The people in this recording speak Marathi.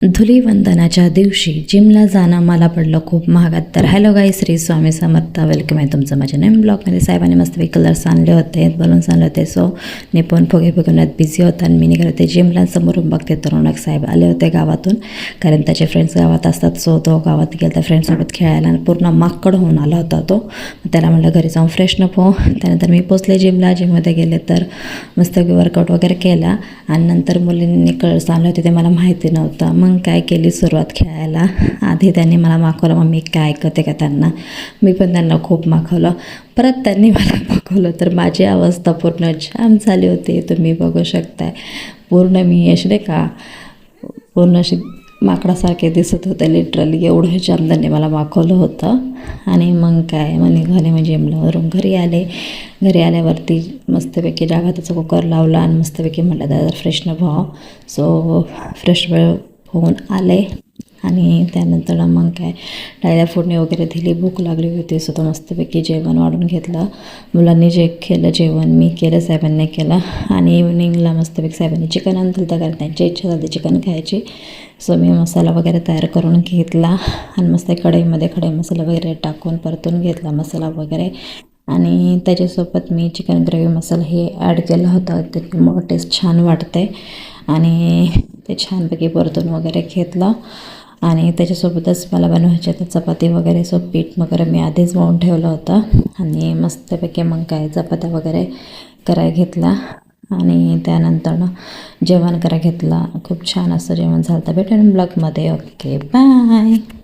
धुलीवंदनाच्या दिवशी जिमला जाणं मला पडलं खूप महागात. तर हॅलो गाई, श्री स्वामी समर्थ, वेलकम आहे तुमचं माझ्या नवीन ब्लॉगमध्ये. साहेबांनी मस्त कलर्स आणले होते, बलून्स आणले होते, सो निपुण फुगे फुगवण्यात बिझी होता आणि मी निघाले होते जिमला. समोरून बघते तर रौनक साहेब आले होते गावातून, कारण त्याचे फ्रेंड्स गावात असतात. सो तो गावात गेला तर फ्रेंड्ससोबत खेळायला आणि पूर्ण माकड होऊन आला होता तो. त्याला म्हटलं घरी जाऊन फ्रेशनप हो. त्यानंतर मी पोचले जिमला. जिममध्ये गेले तर मस्त वर्कआउट वगैरे केला आणि नंतर मुलींनी कलर्स आणले होते, ते मला माहिती नव्हतं. मग काय केली सुरुवात खेळायला. आधी त्यांनी मला माखवलं, मग मी काय ऐकते का त्यांना. मी पण त्यांना खूप माखवलं. परत त्यांनी मला माखवलं तर माझी अवस्था पूर्ण जाम झाली होती. तुम्ही बघू शकताय पूर्ण मी अशी नाही का पूर्ण अशी माकडासारखे दिसत होते लिटरली. एवढं जाम त्यांनी मला माखवलं होतं. आणि मग काय मग निघाले, म्हणजे जिमलावरून घरी आले. घरी आल्यावरती मस्तपैकी डाळ कुकर लावला आणि मस्तपैकी म्हटलं दादा फ्रेशनं व्हावं. सो फ्रेश होऊन आले आणि त्यानंतर मग काय डायला फोडणी वगैरे दिली. भूक लागली होती, सो तो मस्तपैकी जेवण वाढून घेतलं. मुलांनी जे केलं जेवण मी केलं, साहेबांनी केलं. आणि इव्हनिंगला मस्तपैकी साहेबांनी चिकन आणलं होतं, कारण त्यांची इच्छा झाली चिकन खायची. सो मी मसाला वगैरे तयार करून घेतला आणि मस्त कढईमध्ये खडे मसाला वगैरे टाकून परतून घेतला मसाला वगैरे. आणि त्याच्यासोबत मी चिकन ग्रेव्ही मसाला हे ॲड केला होता, त्याच्यामुळं टेस्ट छान वाटते. आणि ते छानपैकी परतून वगैरे घेतलं. आणि त्याच्यासोबतच मला बनवायचे तर चपाती वगैरे, सो पीठ वगैरे मी आधीच मळून ठेवलं होतं. आणि मस्तपैकी मग काय चपात्या वगैरे करायला घेतला आणि त्यानंतर जेवण करायला घेतला. खूप छान असं जेवण झालं. भेटेन ब्लॉगमध्ये. Okay, bye.